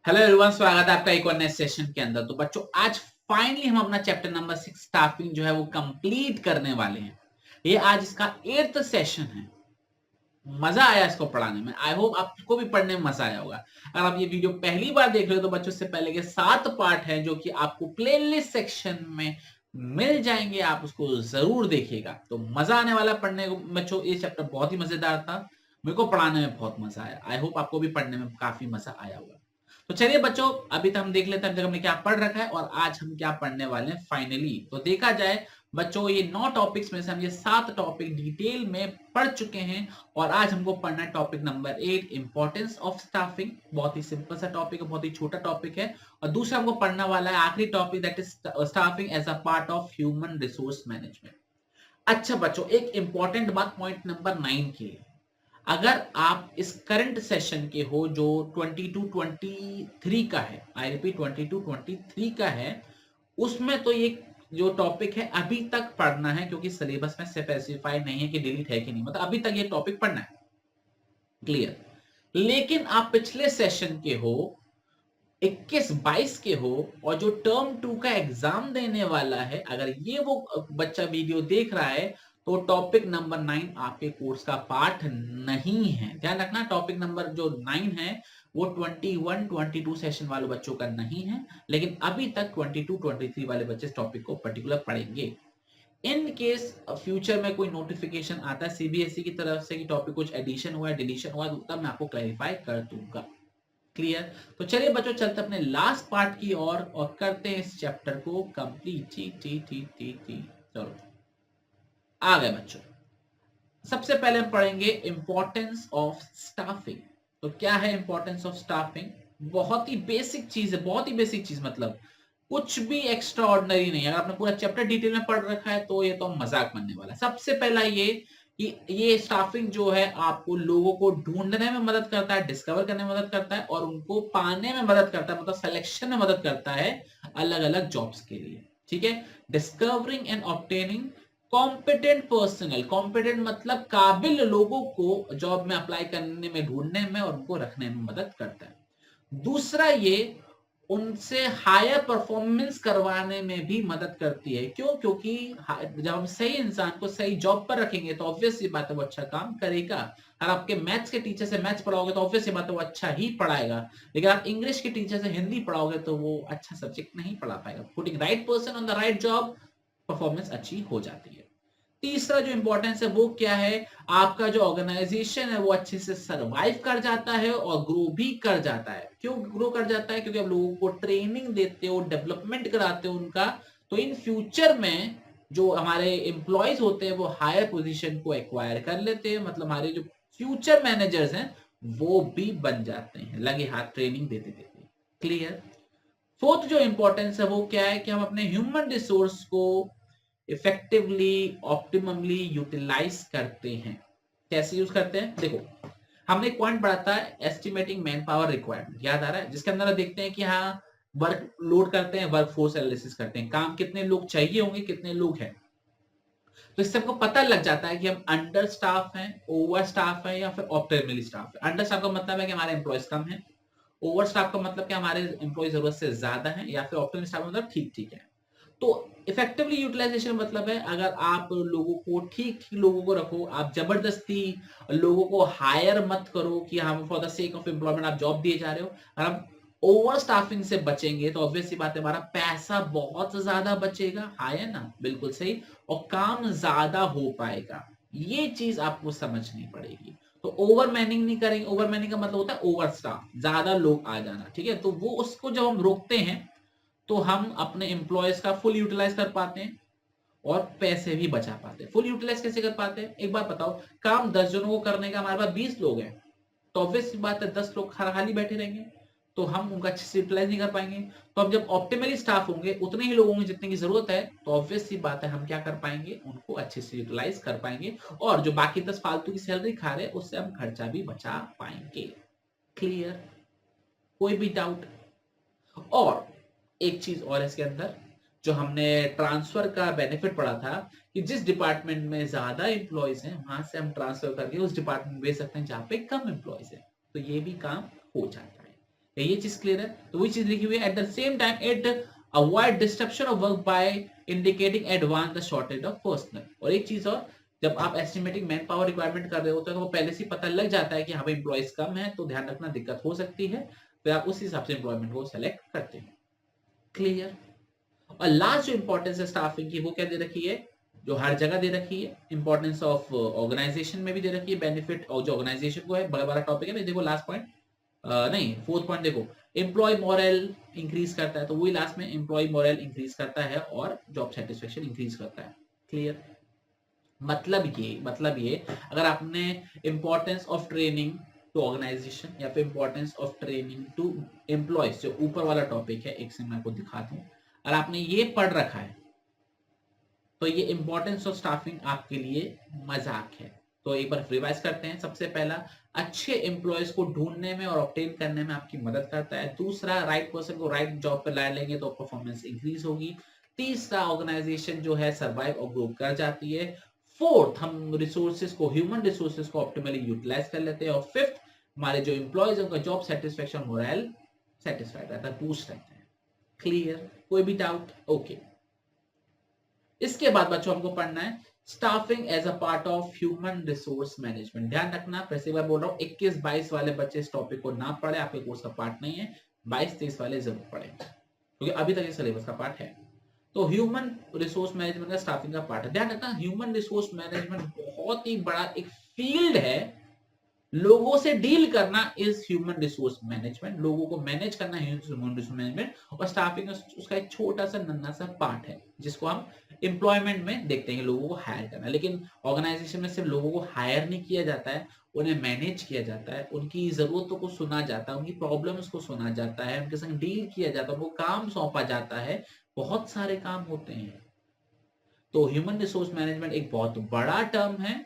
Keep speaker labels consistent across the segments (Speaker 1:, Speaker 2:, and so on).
Speaker 1: Hello everyone, स्वागत है आपका एक और नए सेशन के अंदर। तो बच्चों, आज फाइनली हम अपना चैप्टर नंबर 6 स्टाफिंग जो है वो कंप्लीट करने वाले हैं। ये आज इसका 8th सेशन है। मजा आया इसको पढ़ाने में। आई होप आपको भी पढ़ने में मजा आया होगा। अगर आप ये वीडियो पहली बार देख रहे हो तो बच्चों, से पहले के 7 पार्ट हैं जो कि आपको प्लेलिस्ट सेक्शन में मिल जाएंगे, आप उसको जरूर देखिएगा। तो मजा आने वाला पढ़ने को बच्चों। ये चैप्टर बहुत ही मजेदार था, मेरे को पढ़ाने में बहुत मजा आया। आई होप आपको भी पढ़ने में काफी मजा आया होगा। तो चलिए बच्चों, अभी तक हम देख लेते हैं अभी तक हमने क्या पढ़ रखा है और आज हम क्या पढ़ने वाले हैं फाइनली। तो देखा जाए बच्चों, ये 9 टॉपिक्स में से हम ये 7 टॉपिक डिटेल में पढ़ चुके हैं और आज हमको पढ़ना है topic number 8, importance of staffing. बहुत ही सिंपल सा टॉपिक है, बहुत ही छोटा टॉपिक है। और दूसरा हमको पढ़ना वाला है आखिरी topic, that is staffing as a part of human resource management. अच्छा बच्चों, एक इंपॉर्टेंट बात पॉइंट नंबर 9 के लिए, अगर आप इस करंट सेशन के हो जो 22-23 का है, आई रिपीट 22-23 का है, उसमें तो ये जो टॉपिक है अभी तक पढ़ना है, क्योंकि सिलेबस में स्पेसिफाई नहीं है कि डिलीट है कि नहीं, मतलब अभी तक ये टॉपिक पढ़ना है। क्लियर। लेकिन आप पिछले सेशन के हो, 21-22 के हो, और जो टर्म 2 का एग्जाम देने वाला है, अगर ये वो बच्चा वीडियो देख रहा है तो टॉपिक नंबर 9 आपके कोर्स का पार्ट नहीं है। ध्यान रखना, टॉपिक नंबर जो 9 है वो 21-22 सेशन वाले बच्चों का नहीं है, लेकिन अभी तक 22-23 वाले बच्चे इस टॉपिक को पर्टिकुलर पढ़ेंगे। इन केस फ्यूचर में कोई नोटिफिकेशन आता है सीबीएसई की तरफ से कि टॉपिक कुछ एडिशन हुआ है, डिलीशन हुआ है, तब मैं आपको क्लैरिफाई कर दूंगा। क्लियर। तो चलिए बच्चों, चलते अपने लास्ट पार्ट की ओर और करते हैं इस चैप्टर को कंप्लीट। चलो आ गए बच्चों। सबसे पहले हम पढ़ेंगे इंपॉर्टेंस ऑफ स्टाफिंग। तो क्या है इंपॉर्टेंस ऑफ स्टाफिंग? बहुत ही बेसिक चीज है, बहुत ही बेसिक चीज, मतलब कुछ भी एक्स्ट्रा ऑर्डिनरी नहीं है। अगर आपने पूरा चैप्टर डिटेल में पढ़ रखा है तो ये तो मजाक बनने वाला है। सबसे पहला ये कि ये स्टाफिंग जो है आपको लोगों को ढूंढने में मदद करता है, डिस्कवर करने में मदद करता है और उनको पाने में मदद करता है, मतलब सिलेक्शन में मदद करता है अलग अलग जॉब्स के लिए। ठीक है। Discovering and obtaining competent personal, competent मतलब काबिल लोगों को जॉब में अप्लाई करने में, ढूंढने में और उनको रखने में मदद करता है। दूसरा ये उनसे हायर परफॉर्मेंस करवाने में भी मदद करती है। क्यों? क्योंकि जब हम सही इंसान को सही जॉब पर रखेंगे तो ऑब्वियस सी बात है वो अच्छा काम करेगा। अगर आपके मैथ्स के टीचर से मैथ्स पढ़ाओगे तो ऑब्वियस सी बात है वो अच्छा ही पढ़ाएगा, लेकिन आप इंग्लिश के टीचर से हिंदी पढ़ाओगे तो वो अच्छा सब्जेक्ट नहीं पढ़ा पाएगा। Putting right person on the right job, performance अच्छी हो जाती है। तीसरा जो इंपॉर्टेंस है वो क्या है, आपका जो ऑर्गेनाइजेशन है वो अच्छे से सरवाइव कर जाता है और ग्रो भी कर जाता है। क्यों ग्रो कर जाता है? क्योंकि आप लोगों को ट्रेनिंग देते हो, डेवलपमेंट कराते हो उनका, तो इन फ्यूचर में जो हमारे एम्प्लॉयज होते हैं वो हायर पोजीशन को एक्वायर कर लेते हैं, मतलब हमारे जो फ्यूचर मैनेजर्स हैं वो भी बन जाते हैं लगे हाथ ट्रेनिंग देते देते। क्लियर। फोर्थ जो इंपॉर्टेंस है वो क्या है कि हम अपने ह्यूमन रिसोर्स को इफेक्टिवली, ऑप्टिममली यूटिलाइज करते हैं। कैसे यूज करते हैं? देखो, हमने एक पॉइंट पढ़ा था, एस्टिमेटिंग मैन पावर रिक्वायरमेंट, याद आ रहा है? जिसके अंदर देखते हैं कि हाँ, वर्क लोड करते हैं, वर्क फोर्स एनालिसिस करते हैं, काम कितने लोग चाहिए होंगे, कितने लोग हैं। तो इससे हमको पता लग जाता है कि हम अंडर स्टाफ हैं, ओवर स्टाफ है या फिर ऑप्टिमली स्टाफ है। अंडर स्टाफ का मतलब है कि हमारे एम्प्लॉयज कम है, ओवर स्टाफ का मतलब कि हमारे एम्प्लॉय जरूरत से ज्यादा है, या फिर ऑप्टिमल स्टाफ मतलब ठीक ठीक है। तो इफेक्टिवली यूटिलाइजेशन मतलब है अगर आप लोगों को ठीक ठीक लोगों को रखो, आप जबरदस्ती लोगों को हायर मत करो कि हम for the sake of employment आप जॉब दिए जा रहे हो। अगर हम ओवर स्टाफिंग से बचेंगे तो ऑब्वियस सी बात है हमारा पैसा बहुत ज्यादा बचेगा, हाँ है ना, बिल्कुल सही, और काम ज्यादा हो पाएगा। ये चीज आपको समझनी पड़ेगी। तो ओवर मैनिंग नहीं करेंगे। ओवर मैनिंग का मतलब होता है ओवर स्टाफ, ज्यादा लोग आ जाना। ठीक है। तो वो उसको जब हम रोकते हैं तो हम अपने एम्प्लॉयज का फुल यूटिलाइज कर पाते हैं और पैसे भी बचा पाते हैं। फुल यूटिलाइज कैसे कर पाते हैं? एक बात बताओ, काम 10 जनों को करने का हमारे पास 20 लोग हैं, तो ऑब्वियस बात है 10 लोग खाली बैठे रहेंगे तो हम उनका अच्छे से यूटिलाइज नहीं कर पाएंगे। तो अब जब ऑप्टिमली स्टाफ होंगे, उतने ही लोगों में जितने की जरूरत है, तो ऑब्वियस सी बात है हम क्या कर पाएंगे, उनको अच्छे से यूटिलाइज कर पाएंगे और जो बाकी 10 फालतू की सैलरी खा रहे हैं उससे हम खर्चा भी बचा पाएंगे। क्लियर? कोई भी डाउट? और एक चीज और इसके अंदर जो हमने ट्रांसफर का बेनिफिट पढ़ा था कि जिस डिपार्टमेंट में ज्यादा एम्प्लॉयज हैं वहां से हम ट्रांसफर करके उस डिपार्टमेंट भेज सकते हैं जहां पे कम एम्प्लॉयज हैं, तो ये भी काम हो जाता है। ये चीज क्लियर है? तो वही चीज लिखी हुई है, at the same time it avoid disruption of work by indicating advance the shortage of personal. और एक चीज और, जब आप एस्टिमेटिंग मैन पावर रिक्वायरमेंट कर रहे होते हैं तो वो पहले से पता लग जाता है कि यहाँ पे एम्प्लॉइज कम है, तो ध्यान रखना दिक्कत हो सकती है, फिर आप उस हिसाब से एम्प्लॉयमेंट को सेलेक्ट करते हैं। क्लियर? और लास्ट जो इंपॉर्टेंस है स्टाफिंग की वो क्या दे रखी है, जो हर जगह दे रखी है, इंपॉर्टेंस ऑफ ऑर्गेनाइजेशन में भी दे रखी है, बेनिफिट और जो ऑर्गेनाइजेशन को है, बड़ा बड़ा टॉपिक है ना। देखो लास्ट पॉइंट, नहीं फोर्थ पॉइंट देखो, एम्प्लॉय मोरल इंक्रीज करता है, तो वही लास्ट में एम्प्लॉय मोरल इंक्रीज करता है और जॉब सेटिस्फेक्शन इंक्रीज करता है। क्लियर? मतलब ये अगर आपने importance of training to organisation या फिर importance of training to employees, जो ऊपर वाला टॉपिक है, एक से मैं आपको दिखाता हूं, अगर आपने ये पढ़ रखा है तो ये इंपॉर्टेंस ऑफ स्टाफिंग आपके लिए मजाक है। तो एक बार रिवाइज करते हैं। सबसे पहला, अच्छे एम्प्लॉयज को ढूंढने में और ऑब्टेन करने में आपकी मदद करता है। दूसरा, राइट पर्सन को राइट जॉब पर ला लेंगे तो परफॉर्मेंस इंक्रीज होगी। तीसरा, ऑर्गेनाइजेशन जो है सर्वाइव और ग्रो कर जाती है। फोर्थ, हम रिसोर्सेज को, ह्यूमन रिसोर्सेज को ऑप्टिमली यूटिलाइज कर लेते हैं। और फिफ्थ, हमारे जो एम्प्लॉयज उनका जॉब सेटिस्फेक्शन मोरल सेटिस्फाइड रहता है, बूस्ट रहता है। क्लियर? कोई भी डाउट? ओके। इसके बाद बच्चों हमको पढ़ना है staffing as a part of human resource management. ध्यान रखना, पहले बार बोल रहा हूँ, 21-22 वाले बच्चे इस टॉपिक को ना पढ़े, आपके कोर्स का पार्ट नहीं है। 22-23 वाले जरूर पढ़े, क्योंकि अभी तक इस सिलेबस का पार्ट है। तो ह्यूमन रिसोर्स मैनेजमेंट का स्टाफिंग का पार्ट है। ध्यान रखना, ह्यूमन रिसोर्स मैनेजमेंट बहुत ही बड़ा एक फील्ड है। लोगों से डील करना इज ह्यूमन रिसोर्स मैनेजमेंट, लोगों को मैनेज करना ह्यूमन रिसोर्स मैनेजमेंट, और स्टाफिंग उसका एक छोटा सा नन्हा सा पार्ट है जिसको हम एम्प्लॉयमेंट में देखते हैं, लोगों को हायर करना। लेकिन ऑर्गेनाइजेशन में सिर्फ लोगों को हायर नहीं किया जाता है, उन्हें मैनेज किया जाता है, उनकी जरूरतों को सुना जाता है, उनकी प्रॉब्लम्स को सुना जाता है, उनके संग डील किया जाता है, उनको काम सौंपा जाता है, बहुत सारे काम होते हैं। तो ह्यूमन रिसोर्स मैनेजमेंट एक बहुत बड़ा टर्म है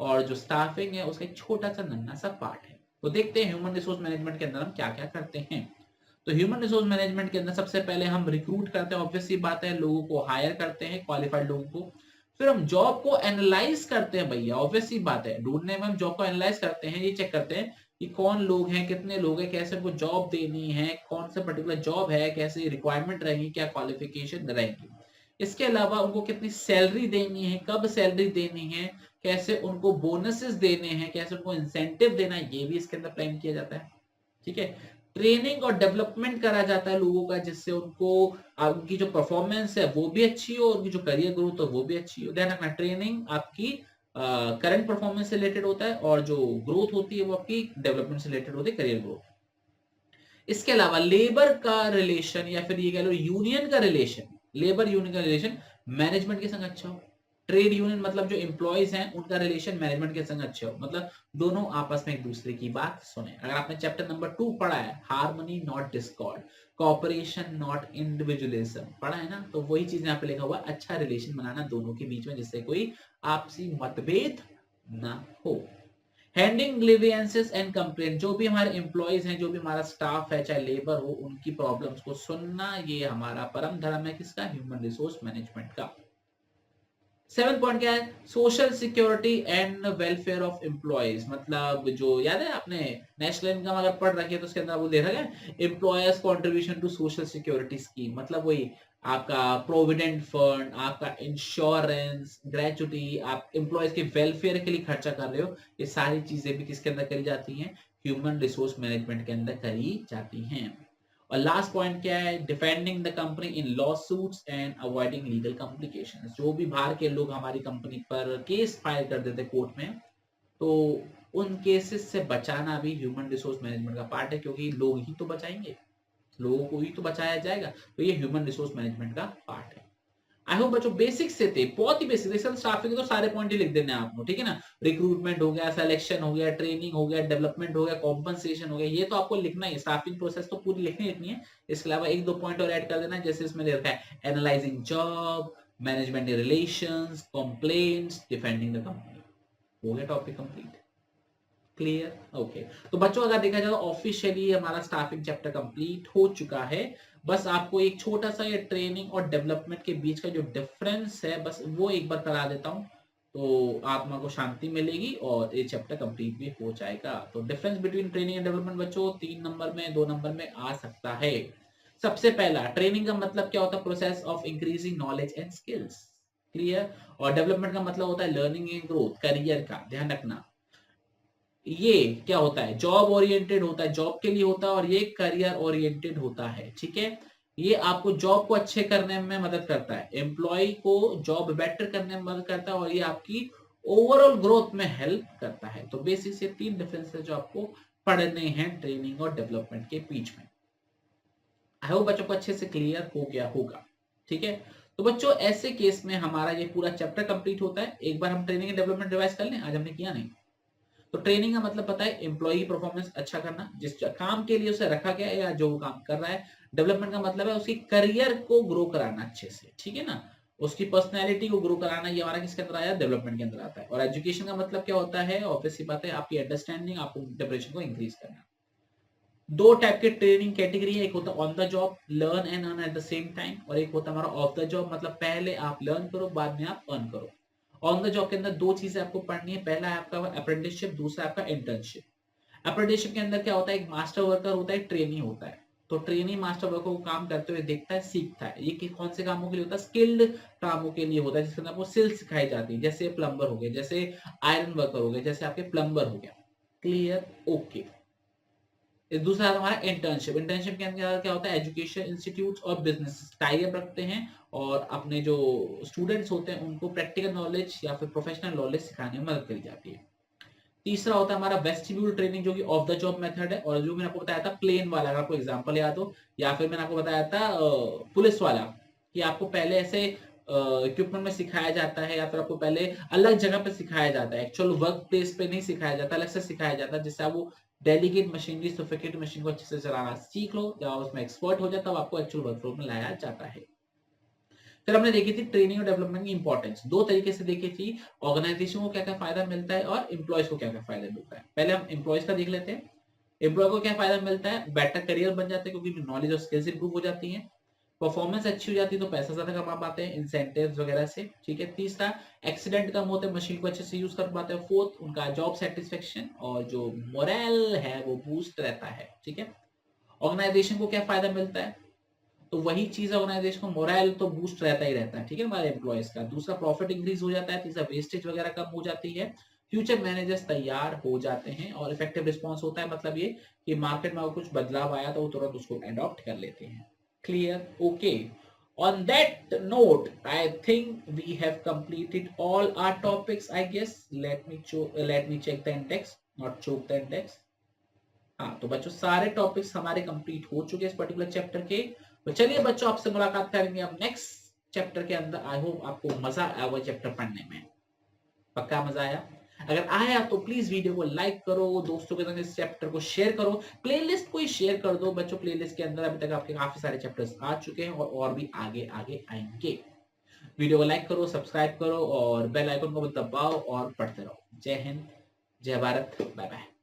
Speaker 1: और जो स्टाफिंग है उसका एक छोटा सा नन्हा सा पार्ट है। तो देखते हैं ह्यूमन रिसोर्स मैनेजमेंट के अंदर हम क्या क्या करते हैं। तो ह्यूमन रिसोर्स मैनेजमेंट के अंदर सबसे पहले हम रिक्रूट करते हैं, ऑब्वियस सी बात है, लोगों को हायर करते हैं, क्वालिफाइड लोगों को। फिर हम जॉब को एनालाइज करते हैं, भैया ऑब्वियस सी बात है, ढूंढने में हम जॉब को एनालाइज करते हैं, ये चेक करते हैं कि कौन लोग हैं, कितने लोग हैं, कैसे उनको जॉब देनी है, कौन सा पर्टिकुलर जॉब है, कैसे रिक्वायरमेंट रहेगी, क्या क्वालिफिकेशन रहेगी। इसके अलावा उनको कितनी सैलरी देनी है, कब सैलरी देनी है, कैसे उनको बोनसेस देने हैं, कैसे उनको इंसेंटिव देना है, ये भी इसके अंदर प्लान किया जाता है। ठीक है। ट्रेनिंग और डेवलपमेंट करा जाता है लोगों का, जिससे उनको उनकी जो परफॉर्मेंस है वो भी अच्छी हो, उनकी जो करियर ग्रोथ हो वो भी अच्छी हो। ध्यान रखना, ट्रेनिंग आपकी करंट परफॉर्मेंस से रिलेटेड होता है और जो ग्रोथ होती है वो आपकी डेवलपमेंट से रिलेटेड होती है, करियर ग्रोथ। इसके अलावा लेबर का रिलेशन या फिर ये कह लो यूनियन का रिलेशन, लेबर यूनियन का रिलेशन मैनेजमेंट के संग अच्छा हो। ट्रेड यूनियन मतलब जो एम्प्लॉयज हैं उनका रिलेशन मैनेजमेंट के संग अच्छा हो, मतलब दोनों आपस में एक दूसरे की बात सुने। अगर आपने चैप्टर नंबर 2 पढ़ा है, harmony not discord, cooperation not individualism पढ़ा है ना, तो वही चीज यहाँ पे लिखा हुआ, अच्छा रिलेशन बनाना दोनों के बीच में जिससे कोई आपसी मतभेद ना हो। हैंडलिंग ग्रीवेंसेस एंड कंप्लेंट, जो भी हमारे एम्प्लॉयज हैं, जो भी हमारा स्टाफ है, चाहे लेबर हो, उनकी प्रॉब्लम्स को सुनना, ये हमारा परम धर्म है किसका, ह्यूमन रिसोर्स मैनेजमेंट का। 7 पॉइंट क्या है, social security and welfare of employees, मतलब जो याद है आपने नेशनल इनकम अगर पढ़ रखी है तो उसके अंदर वो दे रखा है employers contribution to social security scheme, मतलब वही आपका प्रोविडेंट फंड, आपका इंश्योरेंस, ग्रेचुटी, आप एम्प्लॉयज के वेलफेयर के लिए खर्चा कर रहे हो, ये सारी चीजें भी किसके अंदर करी जाती हैं, ह्यूमन रिसोर्स मैनेजमेंट के अंदर करी जाती हैं। और लास्ट पॉइंट क्या है, defending the company in law suits and avoiding legal complications, जो भी बाहर के लोग हमारी कंपनी पर केस फाइल कर देते कोर्ट में, तो उन केसेस से बचाना भी ह्यूमन रिसोर्स मैनेजमेंट का पार्ट है, क्योंकि लोग ही तो बचाएंगे, लोगों को ही तो बचाया जाएगा, तो ये ह्यूमन रिसोर्स मैनेजमेंट का पार्ट है। आई होप बच्चों बेसिक से थे, बहुत ही बेसिक, स्टाफिंग तो सारे पॉइंट ही लिख देने हैं आपको, ठीक है ना। रिक्रूटमेंट हो गया, सिलेक्शन हो गया, ट्रेनिंग हो गया, डेवलपमेंट हो गया, कॉम्पनसेशन हो गया, ये तो आपको लिखना ही, स्टाफिंग प्रोसेस तो पूरी लिखनी है। इसके अलावा 1-2 पॉइंट और ऐड कर देना, जैसे इसमें लिखा है analysing job, management relations, complaints, defending the company, हो गया टॉपिक कंप्लीट। क्लियर? ओके। तो बच्चों अगर देखा जाए तो ऑफिशियली हमारा स्टाफिंग चैप्टर कंप्लीट हो चुका है। बस आपको एक छोटा सा ये ट्रेनिंग और डेवलपमेंट के बीच का जो डिफरेंस है बस वो एक बार करा देता हूं। तो आत्मा को शांति मिलेगी और ये चैप्टर कंप्लीट भी हो जाएगा। तो difference between training and development बच्चों 3 नंबर में 2 नंबर में आ सकता है। सबसे पहला, ट्रेनिंग का मतलब क्या होता है? Process of increasing knowledge and skills, clear. और डेवलपमेंट का मतलब होता है लर्निंग एंड ग्रोथ, करियर का, ध्यान रखना। ये क्या होता है? जॉब ओरिएंटेड होता है, जॉब के लिए होता है, और ये करियर ओरिएंटेड होता है, ठीक है। ये आपको जॉब को अच्छे करने में मदद करता है, एम्प्लॉय को जॉब बेटर करने में मदद करता है, और ये आपकी ओवरऑल ग्रोथ में हेल्प करता है। तो बेसिक से 3 डिफरेंस है जो आपको पढ़ने हैं ट्रेनिंग और डेवलपमेंट के बीच में। आई होप बच्चों को अच्छे से क्लियर हो गया होगा, ठीक है। तो बच्चों ऐसे केस में हमारा ये पूरा चैप्टर कंप्लीट होता है। एक बार हम ट्रेनिंग एंड डेवलपमेंट रिवाइज कर लें, आज हमने किया नहीं। तो ट्रेनिंग का मतलब पता है एम्प्लॉय परफॉर्मेंस अच्छा करना, जिस काम के लिए उसे रखा गया है या जो वो काम कर रहा है। डेवलपमेंट का मतलब है उसकी करियर को ग्रो कराना अच्छे से, ठीक है ना, उसकी पर्सनैलिटी को ग्रो कराना। ये हमारा किसके अंदर आया? डेवलपमेंट के अंदर आता है। और एजुकेशन का मतलब क्या होता है? ऑब्वियसली बात है आपकी अंडरस्टैंडिंग, आपको प्रिपरेशन को इंक्रीज करना। दो टाइप के ट्रेनिंग कैटेगरी है, एक होता है on the job, learn and earn at the same time, और एक होता है हमारा ऑफ द जॉब, मतलब पहले आप लर्न करो बाद में आप अर्न करो। ऑन द जॉब के अंदर दो चीजें आपको पढ़नी है, पहला है आपका अप्रेंटिसशिप, दूसरा आपका इंटर्नशिप। अप्रेंटिसशिप के अंदर क्या होता है? एक मास्टर वर्कर होता है, ट्रेनी होता है। तो ट्रेनी मास्टर वर्कर को काम करते हुए देखता है, सीखता है। ये कौन से कामों के लिए होता है? स्किल्ड कामों के लिए होता है, जिसके अंदर आपको स्किल सिखाई जाती है, जैसे प्लम्बर हो गए, जैसे आयरन वर्कर हो गए, जैसे आपके प्लम्बर हो गया, क्लियर, ओके। दूसरा हमारा इंटर्नशिप। इंटर्नशिप के अंदर क्या होता है? एजुकेशन इंस्टीट्यूट और बिजनेस टाई अप रखते हैं और अपने जो स्टूडेंट्स होते हैं उनको प्रैक्टिकल नॉलेज या फिर प्रोफेशनल नॉलेज सिखाने में मदद करी जाती है। तीसरा होता है हमारा वेस्टिब्यूल ट्रेनिंग, जो कि ऑफ द जॉब मेथड है, और जो मैंने आपको बताया था प्लेन वाला, अगर आपको एग्जांपल याद हो, या फिर मैंने आपको बताया था पुलिस वाला, कि आपको पहले ऐसे इक्विपमेंट में सिखाया जाता है, या फिर आपको पहले अलग जगह पे सिखाया जाता है, एक्चुअल वर्क प्लेस पे नहीं सिखाया जाता, अलग से सिखाया जाता है, जिससे आप वो डेलीगेट मशीनरी, सोफिस्टिकेटेड मशीन को अच्छे से चलाना सीख लो। जब आप उसमें एक्सपर्ट हो जाता है, आपको एक्चुअल वर्कफ्लो में लाया जाता है। फिर हमने देखी थी ट्रेनिंग और डेवलपमेंट की इंपॉर्टेंस, दो तरीके से देखी थी, ऑर्गेनाइजेशन को क्या क्या फायदा मिलता है और एम्प्लॉयज को क्या क्या फायदा मिलता है। पहले हम एम्प्लॉयज का देख लेते हैं। एम्प्लॉय को क्या फायदा मिलता है? बेटर करियर बन जाते हैं, क्योंकि नॉलेज और स्किल्स इंप्रूव हो जाती है। परफॉर्मेंस अच्छी हो जाती है तो पैसा ज्यादा कमा पाते हैं इंसेंटिव्स वगैरह से, ठीक है। तीसरा, एक्सीडेंट कम होते हैं, मशीन को अच्छे से यूज कर पाते हैं। फोर्थ, उनका जॉब सेटिस्फेक्शन और जो मोरल है वो बूस्ट रहता है, ठीक है। ऑर्गेनाइजेशन को क्या फायदा मिलता है? तो वही चीज ऑर्गेनाइजेशन को मोरल तो बूस्ट रहता ही रहता है, ठीक है, हमारे एम्प्लॉयज का। दूसरा, प्रॉफिट इंक्रीज हो जाता है। तीसरा, वेस्टेज वगैरह कम हो जाती है। फ्यूचर मैनेजर्स तैयार हो जाते हैं और इफेक्टिव रिस्पॉन्स होता है, मतलब ये कि मार्केट में अगर कुछ बदलाव आया तो वो तुरंत उसको अडॉप्ट कर लेते हैं, clear, okay. On that note, I think we have completed all our topics, I guess. Let me check the index, not choke the index. हाँ, तो बच्चों सारे टॉपिक्स हमारे कंप्लीट हो चुके हैं इस पर्टिकुलर चैप्टर के। तो चलिए बच्चों, आपसे मुलाकात करेंगे अब नेक्स्ट चैप्टर के अंदर। आई होप आपको मजा आया वो चैप्टर पढ़ने में, पक्का मजा आया। अगर आया तो प्लीज वीडियो को लाइक करो, दोस्तों के साथ इस चैप्टर को शेयर करो, प्लेलिस्ट को ही शेयर कर दो बच्चों। प्लेलिस्ट के अंदर अभी तक आपके काफी सारे चैप्टर्स आ चुके हैं और भी आगे आगे आएंगे। वीडियो को लाइक करो, सब्सक्राइब करो और बेल आइकन को दबाओ और पढ़ते रहो। जय हिंद, जय भारत, बाय बाय।